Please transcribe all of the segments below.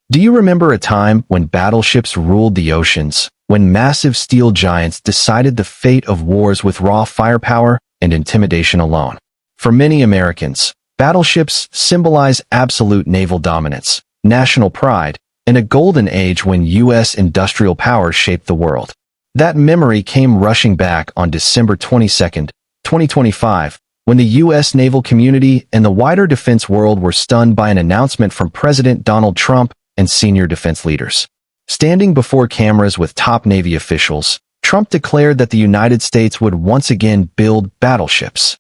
Do you remember a time when battleships ruled the oceans, when massive steel giants decided the fate of wars with raw firepower and intimidation alone? For many Americans, battleships symbolize absolute naval dominance, national pride, and a golden age when U.S. industrial power shaped the world. That memory came rushing back on December 22, 2025, when the U.S. naval community and the wider defense world were stunned by an announcement from President Donald Trump and senior defense leaders. Standing before cameras with top Navy officials, Trump declared that the United States would once again build battleships.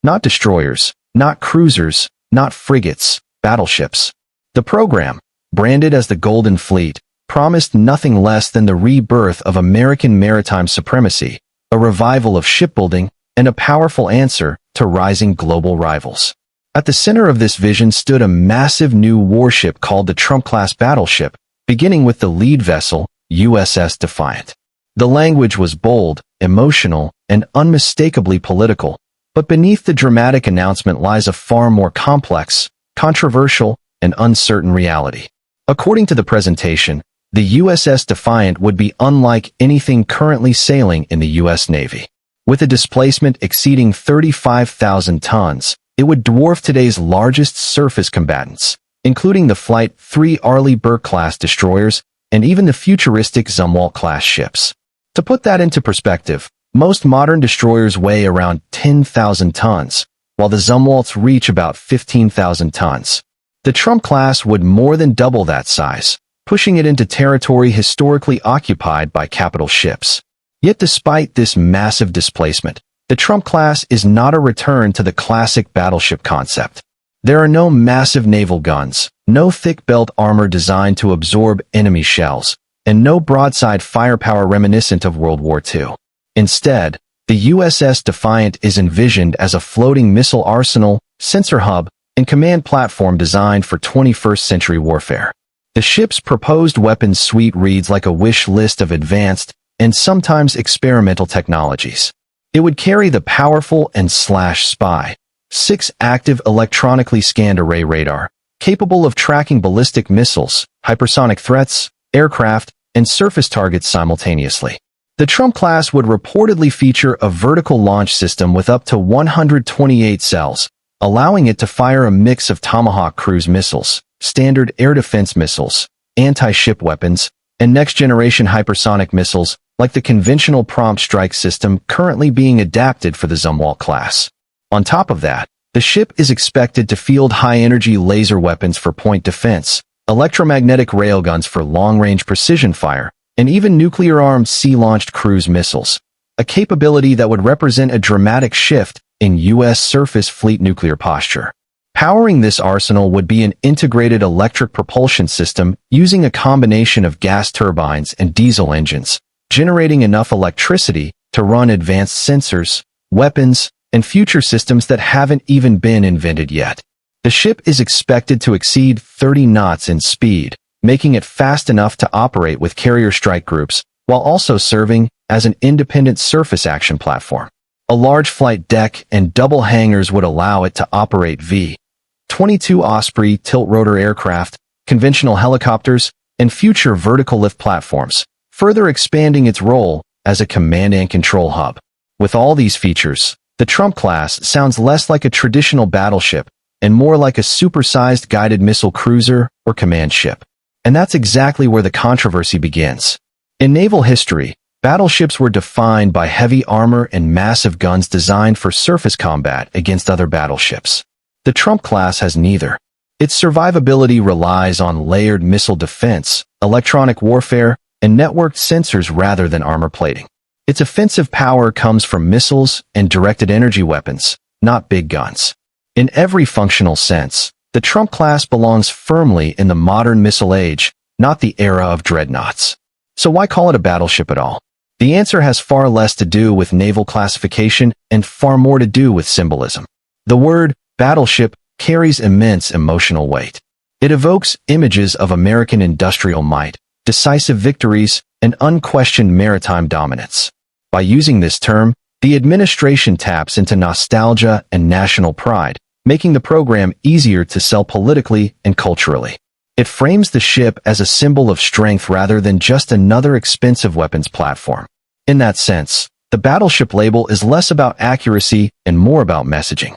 Not destroyers, not cruisers, not frigates, battleships. The program, branded as the Golden Fleet, promised nothing less than the rebirth of American maritime supremacy, a revival of shipbuilding, and a powerful answer to rising global rivals. At the center of this vision stood a massive new warship called the Trump-class battleship, beginning with the lead vessel, USS Defiant. The language was bold, emotional, and unmistakably political, but beneath the dramatic announcement lies a far more complex, controversial, and uncertain reality. According to the presentation, the USS Defiant would be unlike anything currently sailing in the U.S. Navy. With a displacement exceeding 35,000 tons, it would dwarf today's largest surface combatants, including the Flight III Arleigh Burke-class destroyers and even the futuristic Zumwalt-class ships. To put that into perspective, most modern destroyers weigh around 10,000 tons, while the Zumwalts reach about 15,000 tons. The Trump-class would more than double that size, pushing it into territory historically occupied by capital ships. Yet despite this massive displacement, the Trump-class is not a return to the classic battleship concept. There are no massive naval guns, no thick belt armor designed to absorb enemy shells, and no broadside firepower reminiscent of World War II. Instead, the USS Defiant is envisioned as a floating missile arsenal, sensor hub, and command platform designed for 21st century warfare. The ship's proposed weapons suite reads like a wish list of advanced and sometimes experimental technologies. It would carry the powerful and Spy 6 active electronically scanned array radar, capable of tracking ballistic missiles, hypersonic threats, aircraft, and surface targets simultaneously. The Trump-class would reportedly feature a vertical launch system with up to 128 cells, allowing it to fire a mix of Tomahawk cruise missiles, standard air defense missiles, anti-ship weapons, and next-generation hypersonic missiles like the conventional prompt strike system currently being adapted for the Zumwalt class. On top of that, the ship is expected to field high-energy laser weapons for point defense, electromagnetic railguns for long-range precision fire, and even nuclear-armed sea-launched cruise missiles, a capability that would represent a dramatic shift in U.S. surface fleet nuclear posture. Powering this arsenal would be an integrated electric propulsion system using a combination of gas turbines and diesel engines, generating enough electricity to run advanced sensors, weapons, and future systems that haven't even been invented yet. The ship is expected to exceed 30 knots in speed, making it fast enough to operate with carrier strike groups, while also serving as an independent surface action platform. A large flight deck and double hangars would allow it to operate V-22 Osprey tilt-rotor aircraft, conventional helicopters, and future vertical lift platforms, further expanding its role as a command and control hub. With all these features, the Trump-class sounds less like a traditional battleship and more like a supersized guided missile cruiser or command ship. And that's exactly where the controversy begins. In naval history, battleships were defined by heavy armor and massive guns designed for surface combat against other battleships. The Trump-class has neither. Its survivability relies on layered missile defense, electronic warfare, and networked sensors rather than armor plating. Its offensive power comes from missiles and directed energy weapons, not big guns. In every functional sense, the Trump-class belongs firmly in the modern missile age, not the era of dreadnoughts. So why call it a battleship at all? The answer has far less to do with naval classification and far more to do with symbolism. The word battleship carries immense emotional weight. It evokes images of American industrial might, decisive victories, and unquestioned maritime dominance. By using this term, the administration taps into nostalgia and national pride, making the program easier to sell politically and culturally. It frames the ship as a symbol of strength rather than just another expensive weapons platform. In that sense, the Battleship label is less about accuracy and more about messaging.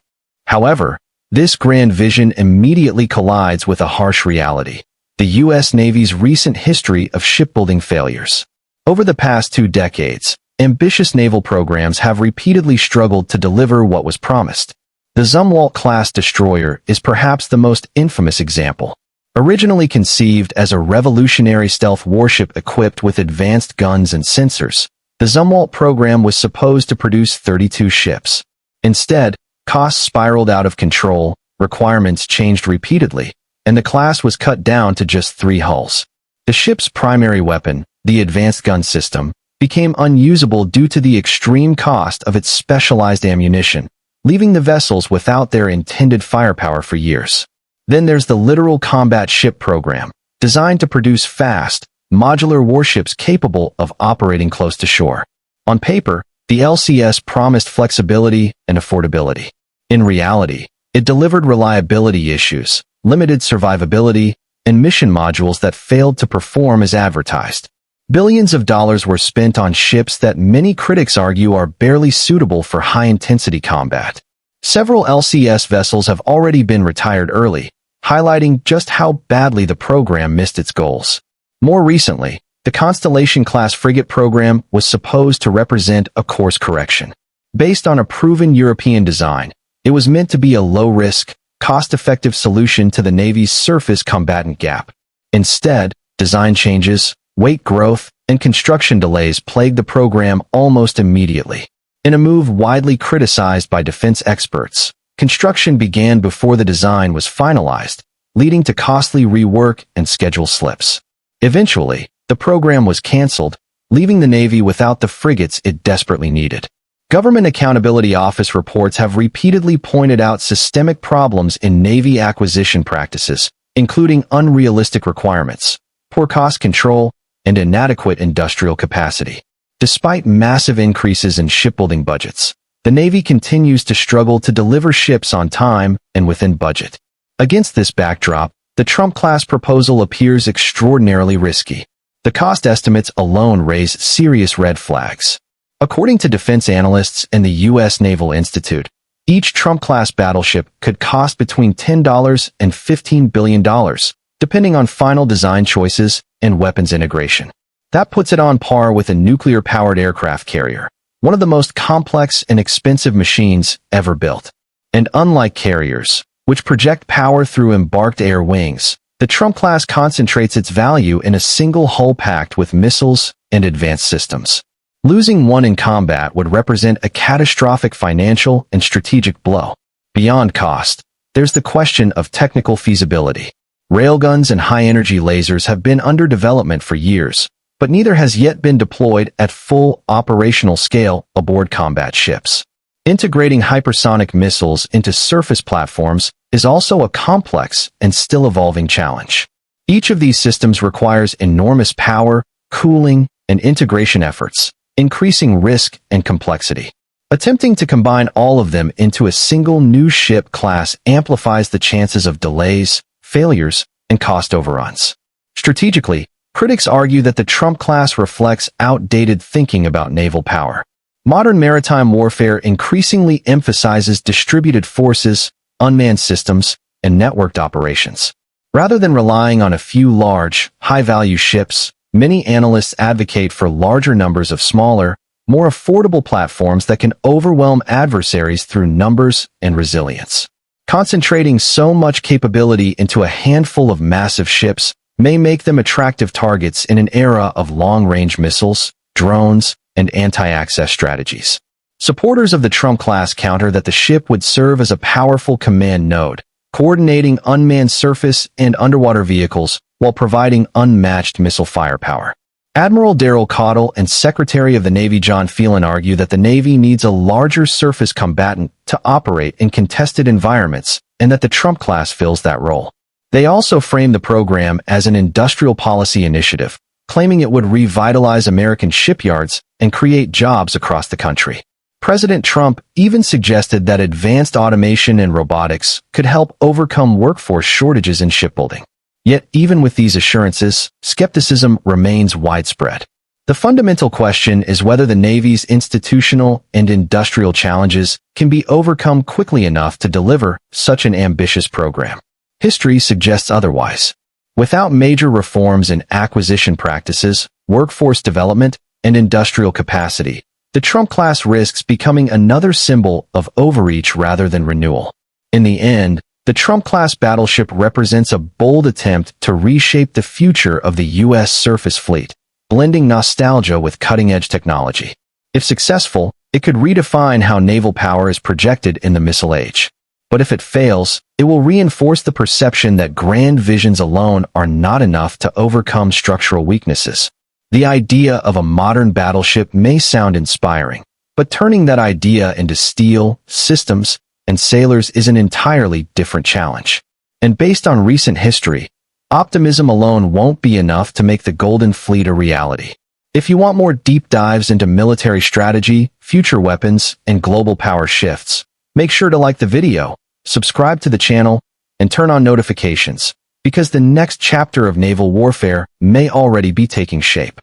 However, this grand vision immediately collides with a harsh reality: the U.S. Navy's recent history of shipbuilding failures. Over the past 2 decades, ambitious naval programs have repeatedly struggled to deliver what was promised. The Zumwalt-class destroyer is perhaps the most infamous example. Originally conceived as a revolutionary stealth warship equipped with advanced guns and sensors, the Zumwalt program was supposed to produce 32 ships. Instead, costs spiraled out of control, requirements changed repeatedly, and the class was cut down to just 3 hulls. The ship's primary weapon, the advanced gun system, became unusable due to the extreme cost of its specialized ammunition, leaving the vessels without their intended firepower for years. Then there's the Littoral Combat Ship program, designed to produce fast, modular warships capable of operating close to shore. On paper, the LCS promised flexibility and affordability. In reality, it delivered reliability issues, limited survivability, and mission modules that failed to perform as advertised. Billions of dollars were spent on ships that many critics argue are barely suitable for high-intensity combat. Several LCS vessels have already been retired early, highlighting just how badly the program missed its goals. More recently, the Constellation-class frigate program was supposed to represent a course correction. Based on a proven European design, it was meant to be a low-risk, cost-effective solution to the Navy's surface combatant gap. Instead, design changes, weight growth, and construction delays plagued the program almost immediately. In a move widely criticized by defense experts, construction began before the design was finalized, leading to costly rework and schedule slips. Eventually, the program was canceled, leaving the Navy without the frigates it desperately needed. Government Accountability Office reports have repeatedly pointed out systemic problems in Navy acquisition practices, including unrealistic requirements, poor cost control, and inadequate industrial capacity. Despite massive increases in shipbuilding budgets, the Navy continues to struggle to deliver ships on time and within budget. Against this backdrop, the Trump-class proposal appears extraordinarily risky. The cost estimates alone raise serious red flags. According to defense analysts and the U.S. Naval Institute, each Trump-class battleship could cost between $10 and $15 billion, depending on final design choices and weapons integration. That puts it on par with a nuclear-powered aircraft carrier, one of the most complex and expensive machines ever built. And unlike carriers, which project power through embarked air wings, the Trump-class concentrates its value in a single hull packed with missiles and advanced systems. Losing one in combat would represent a catastrophic financial and strategic blow. Beyond cost, there's the question of technical feasibility. Railguns and high-energy lasers have been under development for years, but neither has yet been deployed at full operational scale aboard combat ships. Integrating hypersonic missiles into surface platforms is also a complex and still evolving challenge. Each of these systems requires enormous power, cooling, and integration efforts, increasing risk and complexity. Attempting to combine all of them into a single new ship class amplifies the chances of delays, failures, and cost overruns. Strategically, critics argue that the Trump class reflects outdated thinking about naval power. Modern maritime warfare increasingly emphasizes distributed forces, unmanned systems, and networked operations. Rather than relying on a few large, high-value ships, many analysts advocate for larger numbers of smaller, more affordable platforms that can overwhelm adversaries through numbers and resilience. Concentrating so much capability into a handful of massive ships may make them attractive targets in an era of long-range missiles, drones, and anti-access strategies. Supporters of the Trump class counter that the ship would serve as a powerful command node, coordinating unmanned surface and underwater vehicles while providing unmatched missile firepower. Admiral Daryl Caudill and Secretary of the Navy John Phelan argue that the Navy needs a larger surface combatant to operate in contested environments and that the Trump class fills that role. They also frame the program as an industrial policy initiative, claiming it would revitalize American shipyards and create jobs across the country. President Trump even suggested that advanced automation and robotics could help overcome workforce shortages in shipbuilding. Yet, even with these assurances, skepticism remains widespread. The fundamental question is whether the Navy's institutional and industrial challenges can be overcome quickly enough to deliver such an ambitious program. History suggests otherwise. Without major reforms in acquisition practices, workforce development, and industrial capacity, the Trump-class risks becoming another symbol of overreach rather than renewal. In the end, the Trump-class battleship represents a bold attempt to reshape the future of the U.S. surface fleet, blending nostalgia with cutting-edge technology. If successful, it could redefine how naval power is projected in the missile age. But if it fails, it will reinforce the perception that grand visions alone are not enough to overcome structural weaknesses. The idea of a modern battleship may sound inspiring, but turning that idea into steel, systems, and sailors is an entirely different challenge. And based on recent history, optimism alone won't be enough to make the Golden Fleet a reality. If you want more deep dives into military strategy, future weapons, and global power shifts, make sure to like the video, subscribe to the channel, and turn on notifications, because the next chapter of naval warfare may already be taking shape.